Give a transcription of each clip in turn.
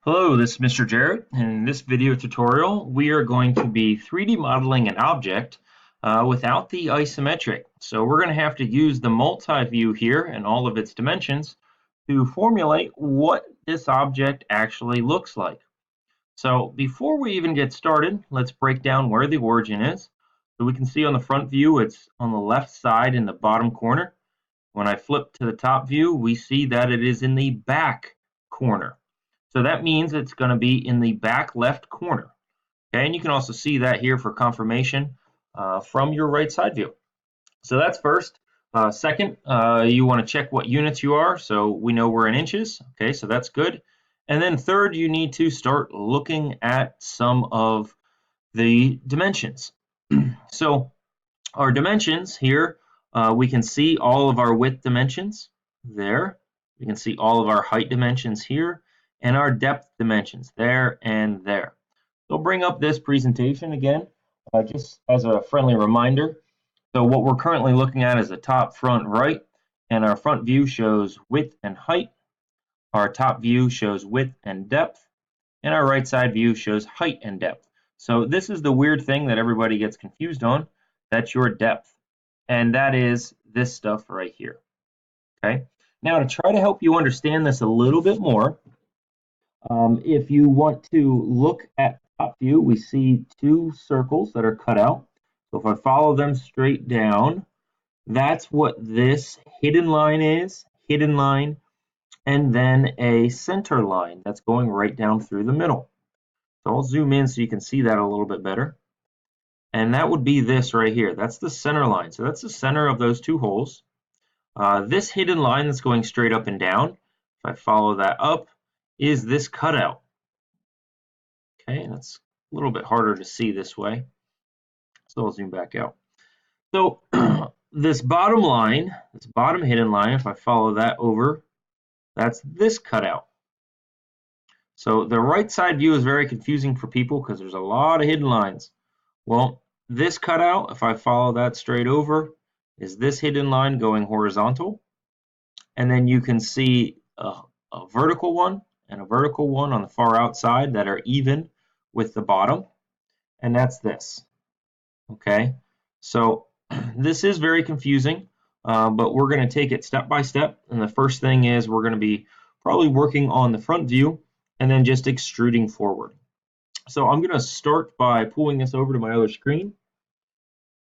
Hello, this is Mr. Jarrett, and in this video tutorial we are going to be 3D modeling an object without the isometric. So we're going to have to use the multi-view here and all of its dimensions to formulate what this object actually looks like. So before we even get started, let's break down where the origin is. So we can see on the front view it's on the left side in the bottom corner. When I flip to the top view, we see that it is in the back corner. So that means it's going to be in the back left corner. Okay, and you can also see that here for confirmation from your right side view. So that's first. Second, you want to check what units you are, so we know we're in inches. Okay, so that's good. And then third, you need to start looking at some of the dimensions. So our dimensions here, we can see all of our width dimensions there. We can see all of our height dimensions here and our depth dimensions there and there. So I'll bring up this presentation again, just as a friendly reminder. So what we're currently looking at is the top, front, right, and our front view shows width and height. Our top view shows width and depth, and our right side view shows height and depth. So this is the weird thing that everybody gets confused on. That's your depth, and that is this stuff right here. Okay. Now to try to help you understand this a little bit more, if you want to look at top view, we see two circles that are cut out. So if I follow them straight down, that's what this hidden line is, hidden line, and then a center line that's going right down through the middle. So I'll zoom in so you can see that a little bit better. And that would be this right here. That's the center line. So that's the center of those two holes. This hidden line that's going straight up and down, if I follow that up, is this cutout. Okay, and it's a little bit harder to see this way. So I'll zoom back out. So this bottom line, this bottom hidden line, if I follow that over, that's this cutout. So the right side view is very confusing for people because there's a lot of hidden lines. Well, this cutout, if I follow that straight over, is this hidden line going horizontal. And then you can see a vertical one and a vertical one on the far outside that are even with the bottom. And that's this. Okay, so this is very confusing, but we're going to take it step by step. And the first thing is we're going to be probably working on the front view and then just extruding forward. So I'm going to start by pulling this over to my other screen.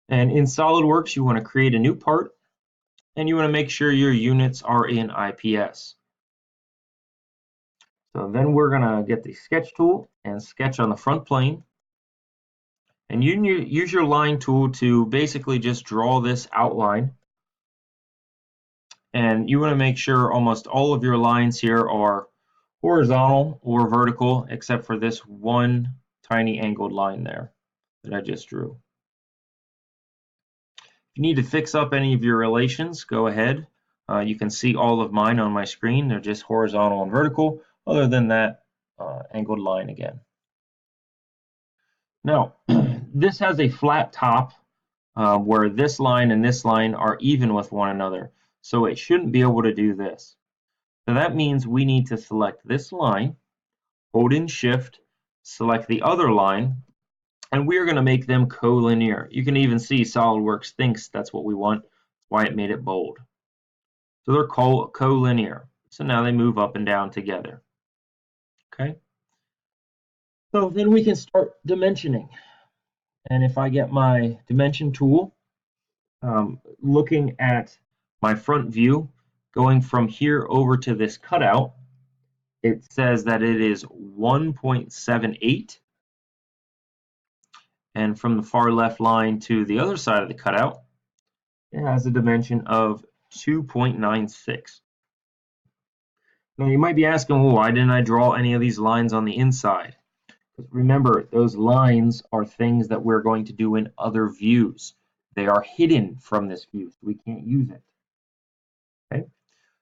And in SolidWorks, you want to create a new part, and you want to make sure your units are in IPS. So then we're going to get the sketch tool and sketch on the front plane. And you use your line tool to basically just draw this outline. And you want to make sure almost all of your lines here are horizontal or vertical, except for this one tiny angled line there that I just drew. If you need to fix up any of your relations, go ahead. You can see all of mine on my screen. They're just horizontal and vertical, other than that angled line again. Now, this has a flat top where this line and this line are even with one another, so it shouldn't be able to do this. So that means we need to select this line, hold in Shift, select the other line, and we are going to make them collinear. You can even see SolidWorks thinks that's what we want. That's why it made it bold. So they're collinear. So now they move up and down together. Okay. So then we can start dimensioning. And if I get my dimension tool, looking at my front view, going from here over to this cutout, it says that it is 1.78. And from the far left line to the other side of the cutout, it has a dimension of 2.96. Now you might be asking, well, why didn't I draw any of these lines on the inside? Remember, those lines are things that we're going to do in other views. They are hidden from this view, so we can't use it. Okay.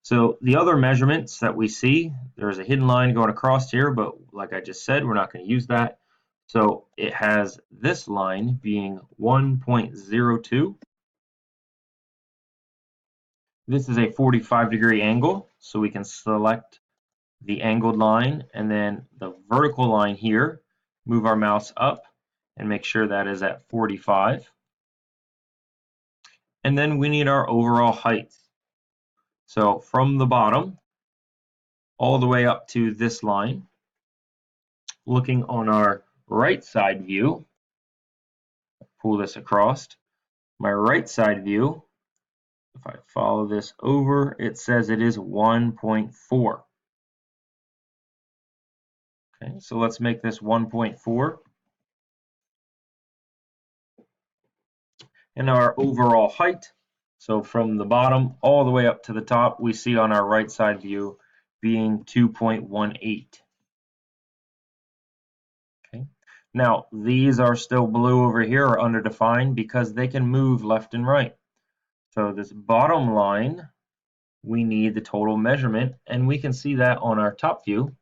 So the other measurements that we see, there's a hidden line going across here, but like I just said, we're not going to use that. So it has this line being 1.02. This is a 45-degree angle, so we can select the angled line and then the vertical line here, move our mouse up and make sure that is at 45. And then we need our overall height. So from the bottom all the way up to this line, looking on our right side view, pull this across, my right side view, if I follow this over, it says it is 1.4. Okay, so let's make this 1.4. And our overall height, so from the bottom all the way up to the top, we see on our right side view being 2.18. Okay. Now, these are still blue over here, or underdefined, because they can move left and right. So this bottom line, we need the total measurement, and we can see that on our top view.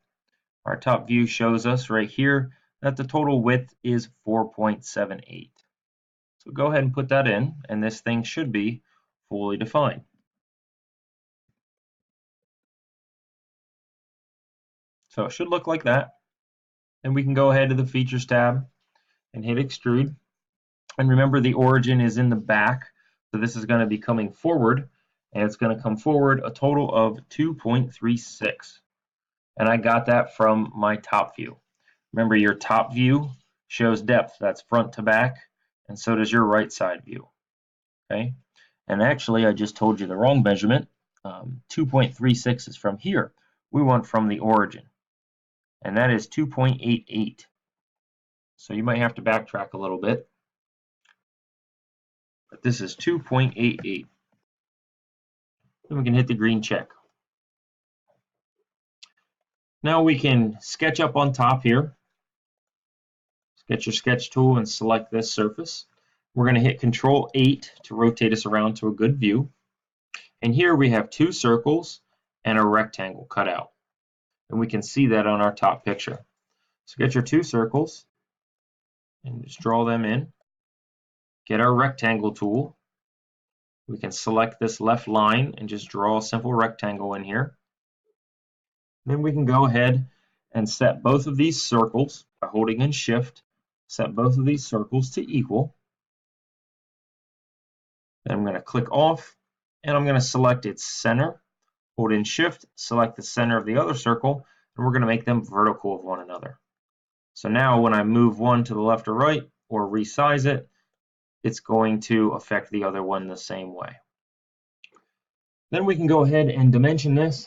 Our top view shows us right here that the total width is 4.78. So go ahead and put that in, and this thing should be fully defined. So it should look like that. And we can go ahead to the Features tab and hit Extrude. And remember, the origin is in the back, so this is going to be coming forward, and it's going to come forward a total of 2.36. And I got that from my top view. Remember, your top view shows depth, that's front to back, and so does your right side view. Okay, and actually I just told you the wrong measurement. 2.36 is from here. We want from the origin, and that is 2.88. So you might have to backtrack a little bit, but this is 2.88. Then we can hit the green check. Now we can sketch up on top here. Get your sketch tool and select this surface. We're going to hit Control 8 to rotate us around to a good view. And here we have two circles and a rectangle cut out. And we can see that on our top picture. So get your two circles and just draw them in. Get our rectangle tool. We can select this left line and just draw a simple rectangle in here. Then we can go ahead and set both of these circles by holding in Shift. Set both of these circles to equal. Then I'm going to click off, and I'm going to select its center. Hold in Shift, select the center of the other circle, and we're going to make them vertical of one another. So now when I move one to the left or right, or resize it, it's going to affect the other one the same way. Then we can go ahead and dimension this.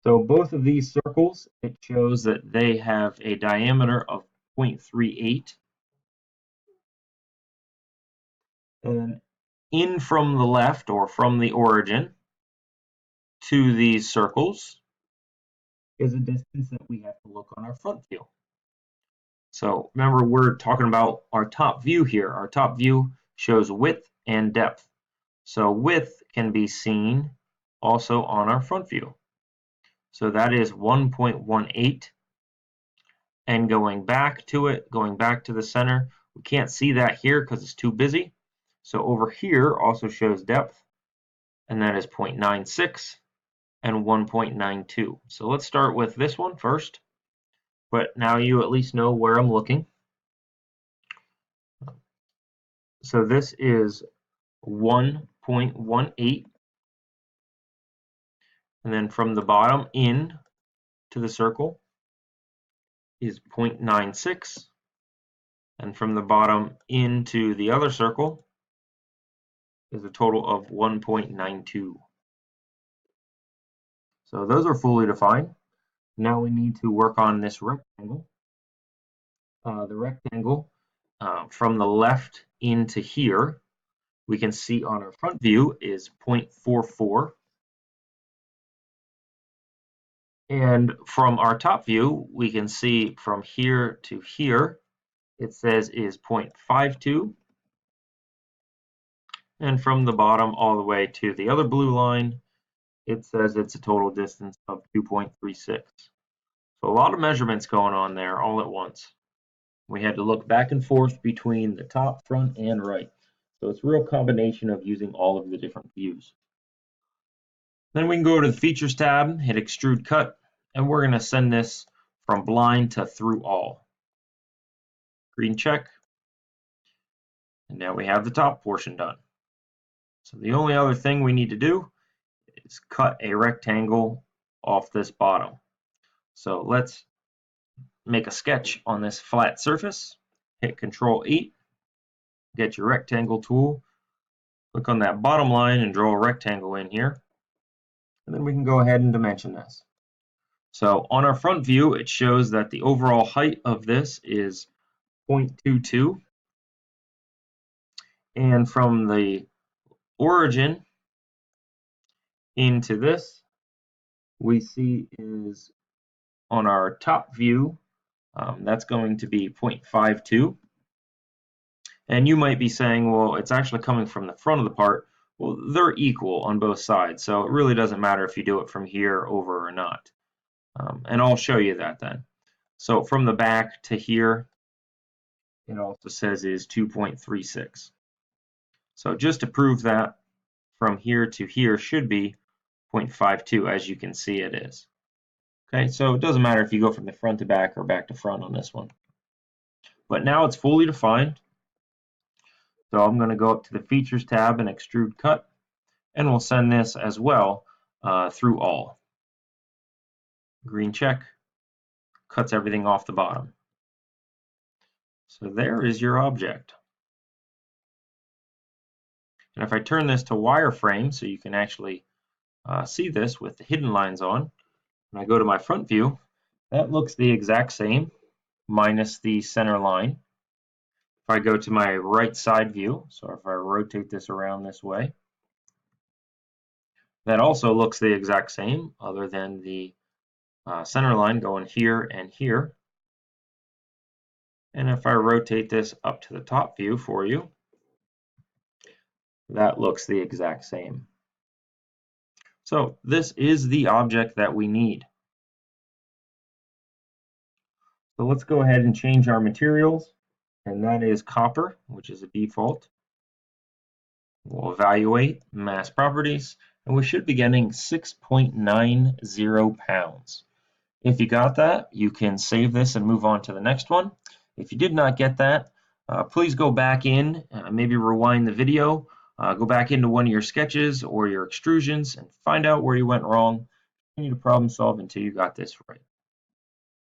So both of these circles, it shows that they have a diameter of 0.38. And in from the left, or from the origin, to these circles is a distance that we have to look on our front view. So remember, we're talking about our top view here. Our top view shows width and depth. So width can be seen also on our front view. So that is 1.18. And going back to it, going back to the center, we can't see that here because it's too busy. So over here also shows depth, and that is 0.96 and 1.92. So let's start with this one first, but now you at least know where I'm looking. So this is 1.18, and then from the bottom in to the circle is 0.96, and from the bottom into the other circle is a total of 1.92. So those are fully defined. Now we need to work on this rectangle. The rectangle from the left into here, we can see on our front view is 0.44. And from our top view, we can see from here to here, it says is 0.52. And from the bottom all the way to the other blue line, it says it's a total distance of 2.36. So a lot of measurements going on there all at once. We had to look back and forth between the top, front, and right. So it's a real combination of using all of the different views. Then we can go to the Features tab, hit Extrude Cut, and we're going to send this from blind to through all. Green check. And now we have the top portion done. So the only other thing we need to do is cut a rectangle off this bottom. So let's make a sketch on this flat surface. Hit Control 8, get your rectangle tool, click on that bottom line and draw a rectangle in here. And then we can go ahead and dimension this. So on our front view, it shows that the overall height of this is 0.22. And from the origin into this, we see is on our top view, that's going to be 0.52. And you might be saying, well, it's actually coming from the front of the part. Well, they're equal on both sides, so it really doesn't matter if you do it from here over or not. And I'll show you that then. So from the back to here, it also says is 2.36. So just to prove that, from here to here should be 0.52, as you can see it is. Okay, so it doesn't matter if you go from the front to back or back to front on this one. But now it's fully defined. So I'm going to go up to the Features tab and Extrude Cut, and we'll send this as well through all. Green check, cuts everything off the bottom. So there is your object. And if I turn this to wireframe so you can actually see this with the hidden lines on, and I go to my front view, that looks the exact same, minus the center line. If I go to my right side view, so if I rotate this around this way, that also looks the exact same, other than the center line going here and here. And if I rotate this up to the top view for you, that looks the exact same. So this is the object that we need. So let's go ahead and change our materials, and that is copper, which is a default. We'll evaluate mass properties, and we should be getting 6.90 pounds. If you got that, you can save this and move on to the next one. If you did not get that, please go back in, maybe rewind the video, go back into one of your sketches or your extrusions and find out where you went wrong. Continue to problem solve until you got this right.